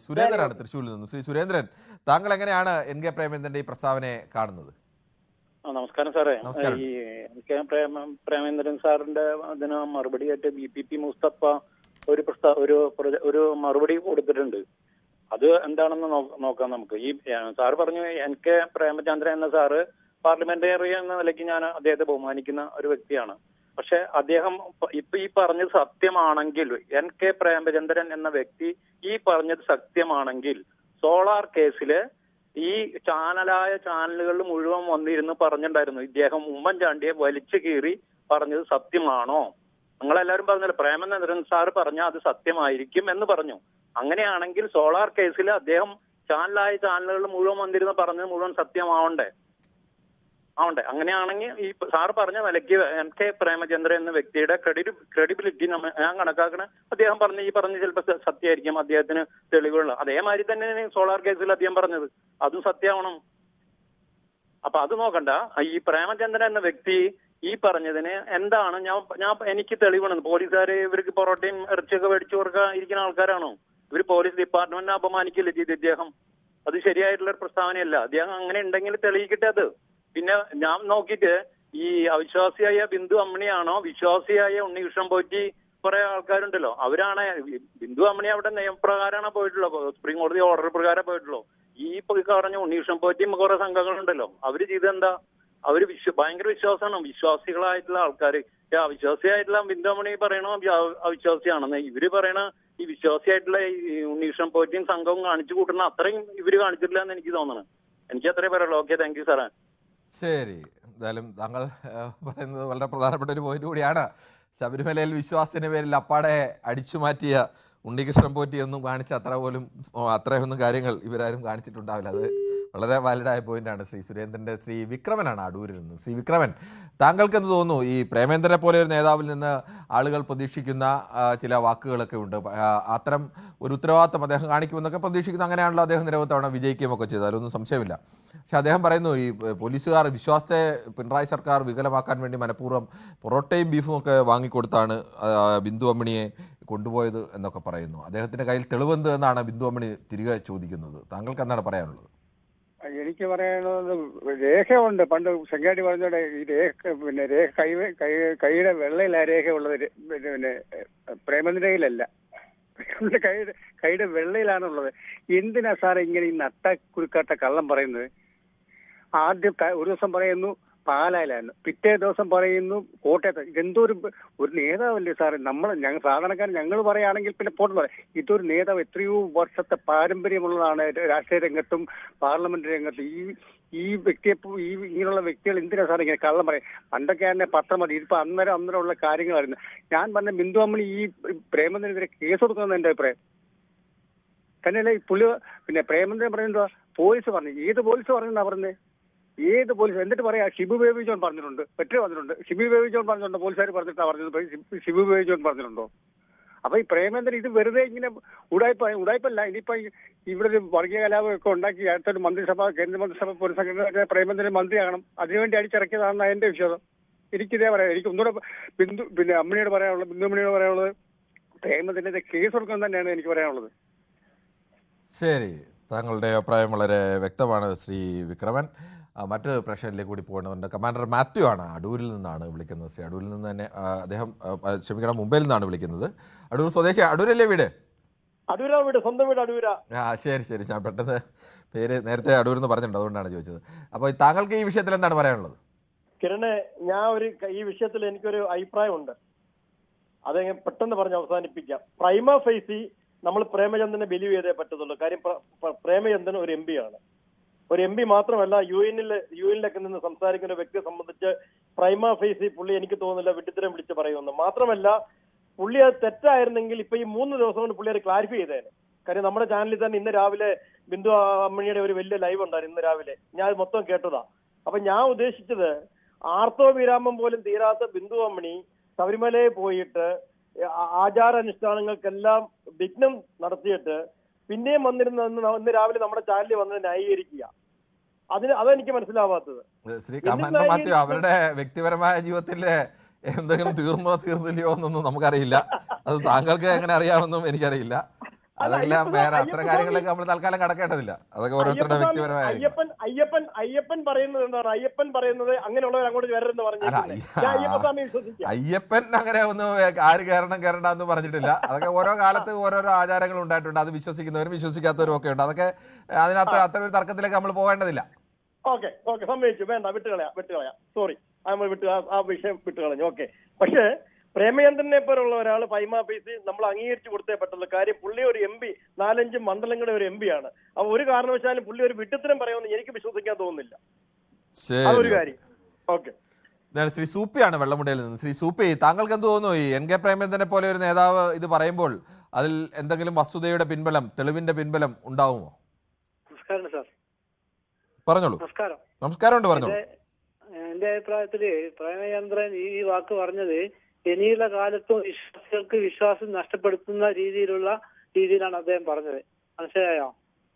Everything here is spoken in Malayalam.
സുരേന്ദ്രനാണ് തൃശ്ശൂരിൽ നിന്നും. ശ്രീ സുരേന്ദ്രൻ, താങ്കൾ എങ്ങനെയാണ് NK പ്രേമചന്ദ്രന്റെ ഈ പ്രസ്താവനയെ കാണുന്നത്? നമസ്കാരം സാറേ. നമസ്കാരം. ഈ NK പ്രേമേന്ദ്രൻ സാറിന്റെ അതിന് മറുപടിയായിട്ട് BPP മുസ്തഫ ഒരു മറുപടി കൊടുത്തിട്ടുണ്ട്. അത് എന്താണെന്ന് നോക്കാം നമുക്ക്. ഈ സാറ് പറഞ്ഞു NK പ്രേമചന്ദ്രൻ എന്ന സാറ് പാർലമെന്റേറിയൻ എന്ന നിലയ്ക്ക് ഞാൻ അദ്ദേഹത്തെ ബഹുമാനിക്കുന്ന ഒരു വ്യക്തിയാണ്. പക്ഷെ അദ്ദേഹം ഇപ്പൊ ഈ പറഞ്ഞത് സത്യമാണെങ്കിൽ, NK പ്രേമചന്ദ്രൻ എന്ന വ്യക്തി ഈ പറഞ്ഞത് സത്യമാണെങ്കിൽ, സോളാർ കേസില് ഈ ചാനലുകളിൽ മുഴുവൻ വന്നിരുന്ന് പറഞ്ഞിട്ടുണ്ടായിരുന്നു ഇദ്ദേഹം ഉമ്മൻചാണ്ടിയെ വലിച്ചു കീറി പറഞ്ഞത് സത്യമാണോ? നിങ്ങളെല്ലാവരും പറഞ്ഞല്ലോ പ്രേമചന്ദ്രൻ സാർ പറഞ്ഞ അത് സത്യമായിരിക്കും എന്ന് പറഞ്ഞു. അങ്ങനെയാണെങ്കിൽ സോളാർ കേസിൽ അദ്ദേഹം ചാനലുകളിൽ മുഴുവൻ വന്നിരുന്ന് പറഞ്ഞത് മുഴുവൻ സത്യമാവണ്ടേ? അങ്ങനെയാണെങ്കിൽ ഈ സാർ പറഞ്ഞ നിലയ്ക്ക് NK പ്രേമചന്ദ്രൻ എന്ന വ്യക്തിയുടെ ക്രെഡിബിലിറ്റി ഞാൻ കണക്കാക്കണ അദ്ദേഹം പറഞ്ഞ ചിലപ്പോൾ സത്യമായിരിക്കും, അദ്ദേഹത്തിന് തെളിവുള്ള. അതേമാതിരി തന്നെ സോളാർ കേസിൽ അദ്ദേഹം പറഞ്ഞത് അതും സത്യമാവണം. അപ്പൊ അത് നോക്കണ്ട. ഈ പ്രേമചന്ദ്രൻ എന്ന വ്യക്തി ഈ പറഞ്ഞതിന് എന്താണ് എനിക്ക് തെളിവാണ്. പോലീസുകാര് ഇവർക്ക് പൊറോട്ടയും ഇറച്ചിയൊക്കെ മേടിച്ചു കൊടുക്കാൻ ഇരിക്കുന്ന ആൾക്കാരാണോ? ഇവർ പോലീസ് ഡിപ്പാർട്ട്മെന്റിനെ അപമാനിക്കില്ല ചെയ്ത് ഇദ്ദേഹം. അത് ശരിയായിട്ടുള്ള ഒരു പ്രസ്താവനയല്ല. അദ്ദേഹം അങ്ങനെ ഉണ്ടെങ്കിൽ തെളിയിക്കട്ടെ അത്. പിന്നെ ഞാൻ നോക്കിയിട്ട് ഈ അവിശ്വാസിയായ ബിന്ദു അമ്മിണിയാണോ വിശ്വാസിയായ ഉണ്ണികൃഷ്ണൻ പോറ്റി കുറെ ആൾക്കാരുണ്ടല്ലോ, അവരാണ്. ബിന്ദു അമ്മിണി അവിടെ നിയമപ്രകാരമാണ് പോയിട്ടുള്ളൂ, സുപ്രീം കോടതി ഓർഡർ പ്രകാരം പോയിട്ടുള്ളൂ. ഈ പറഞ്ഞ ഉണ്ണികൃഷ്ണൻ പോറ്റിയും കുറെ സംഘങ്ങളുണ്ടല്ലോ, അവര് ചെയ്തെന്താ? അവര് ഭയങ്കര വിശ്വാസമാണ്, വിശ്വാസികളായിട്ടുള്ള ആൾക്കാർ. അവിശ്വാസിയായിട്ടുള്ള ബിന്ദു അമ്മിണി പറയണോ അവിശ്വാസിയാണെന്ന്, ഇവര് പറയണ ഈ വിശ്വാസിയായിട്ടുള്ള ഈ ഉണ്ണികൃഷ്ണൻ പോറ്റിയും സംഘവും കാണിച്ചു കൂട്ടുന്ന അത്രയും ഇവര് കാണിച്ചിട്ടില്ല എന്ന് എനിക്ക് തോന്നണം. എനിക്ക് അത്രേ പറയുള്ളൂ. ഓക്കെ, താങ്ക് യു സാറേ. ശരി, എന്തായാലും താങ്കൾ പറയുന്നത് വളരെ പ്രധാനപ്പെട്ട ഒരു പോയിന്റ് കൂടിയാണ്. ശബരിമലയിൽ വിശ്വാസത്തിന്റെ പേരിൽ അപ്പാടെ അടിച്ചു മാറ്റിയ ഉണ്ണികൃഷ്ണൻ പോറ്റിയൊന്നും കാണിച്ച അത്രയൊന്നും കാര്യങ്ങൾ ഇവരാരും കാണിച്ചിട്ടുണ്ടാവില്ല. അത് വളരെ വാലിഡായ പോയിന്റാണ്. ശ്രീ വിക്രമനാണ് അടൂരിൽ നിന്നും. ശ്രീ വിക്രമൻ, താങ്കൾക്ക് എന്ത് തോന്നുന്നു? ഈ പ്രേമേന്ദ്രനെ പോലെ ഒരു നേതാവിൽ നിന്ന് ആളുകൾ പ്രതീക്ഷിക്കുന്ന ചില വാക്കുകളൊക്കെ ഉണ്ട്. അത്തരം ഒരു ഉത്തരവാദിത്തം അദ്ദേഹം കാണിക്കുമെന്നൊക്കെ പ്രതീക്ഷിക്കുന്നു. അങ്ങനെയാണല്ലോ അദ്ദേഹം നിരവധി തവണ വിജയിക്കുകയൊക്കെ ചെയ്തു, അതിലൊന്നും സംശയമില്ല. പക്ഷെ അദ്ദേഹം പറയുന്നു ഈ പോലീസുകാർ വിശ്വാസത്തെ പിണറായി സർക്കാർ വികലമാക്കാൻ വേണ്ടി മനഃപൂർവ്വം പൊറോട്ടയും ബീഫും ഒക്കെ വാങ്ങിക്കൊടുത്താണ് ബിന്ദു അമ്മിണിയെ കൊണ്ടുപോയത് എന്നൊക്കെ പറയുന്നു. അദ്ദേഹത്തിന്റെ കയ്യിൽ തെളിവെന്ത് എന്നാണ് ബിന്ദു അമ്മിണി തിരികെ ചോദിക്കുന്നത്. താങ്കൾക്ക് എന്താണ് പറയാനുള്ളത്? എനിക്ക് പറയാനുള്ളത് രേഖയുണ്ട്. പണ്ട് ശങ്കാടി പറഞ്ഞോടെ ഈ രേഖ കൈയുടെ വെള്ളയിലാ രേഖ ഉള്ളത്, പിന്നെ പ്രേമനിരയിലല്ല. കൈയുടെ വെള്ളയിലാണുള്ളത്. എന്തിനാ സാറേ ഇങ്ങനെ ഈ നട്ടക്കുരുക്കാട്ട കള്ളം പറയുന്നത്? ആദ്യം ഒരു ദിവസം പറയുന്നു പാലായിലായിരുന്നു, പിറ്റേ ദിവസം പറയുന്നു കോട്ടയത്ത്. ഇതെന്തോ ഒരു നേതാവല്ലേ സാറേ? ഞങ്ങൾ സാധാരണക്കാരൻ ഞങ്ങൾ പറയുകയാണെങ്കിൽ പിന്നെ പോട്ടെന്ന് പറയാം. ഇതൊരു നേതാവ്, എത്രയോ വർഷത്തെ പാരമ്പര്യമുള്ളതാണ് രാഷ്ട്രീയ രംഗത്തും പാർലമെന്റ് രംഗത്തും. ഈ വ്യക്തിയെ ഇങ്ങനെയുള്ള വ്യക്തികൾ എന്തിനാ സാറേ ഇങ്ങനെ കള്ളം പറയും? പണ്ടൊക്കെ തന്നെ പത്രം മതി, ഇതിപ്പോ അന്നേരമുള്ള കാര്യങ്ങളായിരുന്നു. ഞാൻ പറഞ്ഞ ബിന്ദു അമ്മിണി ഈ പ്രേമത്തിനെതിരെ കേസ് കൊടുക്കണമെന്ന് എന്റെ അഭിപ്രായം തന്നെയല്ലേ. ഈ പിന്നെ പ്രേമചന്ദ്രൻ പറയുന്നത് പോലീസ് പറഞ്ഞു. ഏത് പോലീസ് പറഞ്ഞെന്നാ പറഞ്ഞത്? ഏത് പോലീസ്? എന്നിട്ട് പറയാ ഷിബു ബേബി ജോൺ പറഞ്ഞിട്ടുണ്ട്, പെട്രേ പറഞ്ഞിട്ടുണ്ട്. ഷിബു ബേബി ജോൺ പറഞ്ഞിട്ടുണ്ടോ? പോലീസുകാർ പറഞ്ഞിട്ടാ പറഞ്ഞത്? ഷിബു ബേബി ജോൺ പറഞ്ഞിട്ടുണ്ടോ? അപ്പൊ ഈ പ്രേമേന്ദ്രൻ ഇത് വെറുതെ ഇങ്ങനെ ഉടായ്പല്ല. ഇനിയിപ്പോ ഇവിടെ ഒരു വർഗീയ കലാപമൊക്കെ ഉണ്ടാക്കി അടുത്തൊരു കേന്ദ്രമന്ത്രിസഭ പുനഃസംഘടന പ്രേമേന്ദ്രൻ മന്ത്രിയാകണം, അതിനുവേണ്ടി അടിച്ചിറക്കിയതാണെന്നാണ് എന്റെ വിശ്വാസം. എനിക്കിതേ പറയാം. എനിക്ക് ഒന്നുകൂടെ ബിന്ദു അമ്മിണിയോട് പറയാനുള്ളത് പ്രേമേന്ദ്രനെതിരെ കേസ് കൊടുക്കണം തന്നെയാണ് എനിക്ക് പറയാനുള്ളത്. ശരി, താങ്കളുടെ അഭിപ്രായം വളരെ വ്യക്തമാണ് ശ്രീ വിക്രമൻ. മറ്റൊരു പ്രശ്നത്തിലേക്ക് കൂടി പോകേണ്ടതുണ്ട്. കമാൻഡർ മാത്യു ആണ് അടൂരിൽ നിന്നാണ് വിളിക്കുന്നത്. ശ്രീ അടൂരിൽ നിന്ന് തന്നെ അദ്ദേഹം മുംബൈയിൽ നിന്നാണ് വിളിക്കുന്നത്. അടൂർ സ്വദേശി. അടൂരല്ലേ വീട്? സ്വന്തം വീട് അടൂര. ശരി, ഞാൻ പെട്ടെന്ന് പേര് നേരത്തെ അടൂർ എന്ന് പറഞ്ഞിട്ടുണ്ട്, അതുകൊണ്ടാണ് ചോദിച്ചത്. അപ്പോൾ താങ്കൾക്ക് ഈ വിഷയത്തിൽ എന്താണ് പറയാനുള്ളത്? കിരണേ, ഈ വിഷയത്തിൽ എനിക്കൊരു അഭിപ്രായമുണ്ട്. അത് പെട്ടെന്ന് പറഞ്ഞ് അവസാനിപ്പിക്കാം. പ്രൈമ ഫേസി നമ്മൾ പ്രേമചന്ദ്രനെ ബിലീവ് ചെയ്തേ പറ്റത്തുള്ളൂ. കാര്യം പ്രേമചന്ദ്രൻ ഒരു MP ആണ്. ഒരു MP മാത്രമല്ല, യുഎനിലൊക്കെ നിന്ന് സംസാരിക്കുന്ന വ്യക്തിയെ സംബന്ധിച്ച് പ്രൈമ ഫേസി പുള്ളി എനിക്ക് തോന്നുന്നില്ല വിഡ്ഢിത്തരം വിളിച്ച് പറയുമെന്ന്. മാത്രമല്ല, പുള്ളി അത് തെറ്റായിരുന്നെങ്കിൽ ഇപ്പൊ ഈ 3 ദിവസം കൊണ്ട് പുള്ളി അത് ക്ലാരിഫൈ ചെയ്തേനെ. കാര്യം നമ്മുടെ ചാനലിൽ തന്നെ ഇന്ന് രാവിലെ ബിന്ദു അമ്മിണിയുടെ ഒരു വലിയ ലൈവ് ഉണ്ടായിരുന്നു ഇന്ന് രാവിലെ. ഞാൻ അത് മൊത്തം കേട്ടതാ. അപ്പൊ ഞാൻ ഉദ്ദേശിച്ചത്, ആർത്തവ വിരാമം പോലും തീരാത്ത ബിന്ദു അമ്മിണി ശബരിമലയിൽ പോയിട്ട് ആചാരാനുഷ്ഠാനങ്ങൾക്കെല്ലാം വിഘ്നം നടത്തിയിട്ട് പിന്നെയും ഇന്ന് രാവിലെ നമ്മുടെ ചാനലിൽ വന്ന് ന്യായീകരിക്കുക. അതെനിക്ക് മനസ്സിലാവാത്തത്. ശ്രീ കമാൻഡർ മാത്യു, അവരുടെ വ്യക്തിപരമായ ജീവിതത്തിലെ എന്തെങ്കിലും തീർന്നില്ലയോ എന്നൊന്നും നമുക്കറിയില്ല. അത് താങ്കൾക്ക് എങ്ങനെ അറിയാമെന്നും എനിക്കറിയില്ല. അതെല്ലാം വേറെ അത്തരം കാര്യങ്ങളിലേക്ക് നമ്മൾ തൽക്കാലം കടക്കേണ്ടതില്ല. അതൊക്കെ ഓരോരുത്തരുടെ വ്യക്തിപരമായ അയ്യപ്പൻ പറയുന്നത് എന്താണ്? അയ്യപ്പൻ പറയുന്നത് അങ്ങനെയുള്ളവർ അങ്ങോട്ട് വരരുതെന്ന് പറഞ്ഞിട്ടില്ല. ഞാൻ അയ്യപ്പസ്വാമിയെ വിശ്വസിക്കാം. അയ്യപ്പൻ അങ്ങനെ ഒന്നും ആര് കയറണ്ട എന്ന് പറഞ്ഞിട്ടില്ല. അതൊക്കെ ഓരോ കാലത്ത് ഓരോരോ ആചാരങ്ങൾ ഉണ്ടായിട്ടുണ്ട്. അത് വിശ്വസിക്കുന്നവരും വിശ്വസിക്കാത്തവരും ഒക്കെ ഉണ്ട്. അതൊക്കെ അതിനകത്ത് അത്തരം ഒരു തർക്കത്തിലേക്ക് നമ്മൾ പോകേണ്ടതില്ല. ഓക്കെ സമ്മതിച്ചു. വേണ്ട, വിട്ടുകളയാം. സോറി, നമ്മൾ ആ വിഷയം വിട്ടുകളഞ്ഞു. ഓക്കെ. പക്ഷേ പ്രേമചന്ദ്രനെ പോലുള്ള ഒരാൾ ഫൈമ ഫേസി നമ്മൾ അംഗീകരിച്ചു കൊടുത്തേ പറ്റുള്ളൂ. കാര്യം പുള്ളി ഒരു MP, 4-5 മണ്ഡലങ്ങളുടെ ഒരു MP ആണ്. അപ്പൊ ഒരു കാരണവശാലും പുള്ളി ഒരു വിഡ്ഢിത്തരം പറയുമെന്ന് എനിക്ക് വിശ്വസിക്കാൻ തോന്നുന്നില്ല. അതൊരു കാര്യം. ഓക്കെ. ശ്രീ സൂപ്പിയാണ് വെള്ളമുണ്ടയിൽ നിന്ന്. ശ്രീ സൂപ്പി, താങ്കൾക്ക് എന്ത് തോന്നുന്നു? ഈ NK പ്രേമചന്ദ്രനെ പോലെ ഒരു നേതാവ് ഇത് പറയുമ്പോൾ അതിൽ എന്തെങ്കിലും വസ്തുതയുടെ പിൻബലം, തെളിവിന്റെ പിൻബലം ഉണ്ടാവുമോ? നമസ്കാരം സാർ. പറഞ്ഞോളൂ. നമസ്കാരമുണ്ട്, പറഞ്ഞോളൂ. എന്റെ അഭിപ്രായത്തില് പ്രേമചന്ദ്രൻ ഈ വാക്ക് പറഞ്ഞത് ഇനിയുള്ള കാലത്തും വിശ്വാസികൾക്ക് വിശ്വാസം നഷ്ടപ്പെടുത്തുന്ന രീതിയിലാണ് അദ്ദേഹം പറഞ്ഞത്. മനസ്സിലായോ?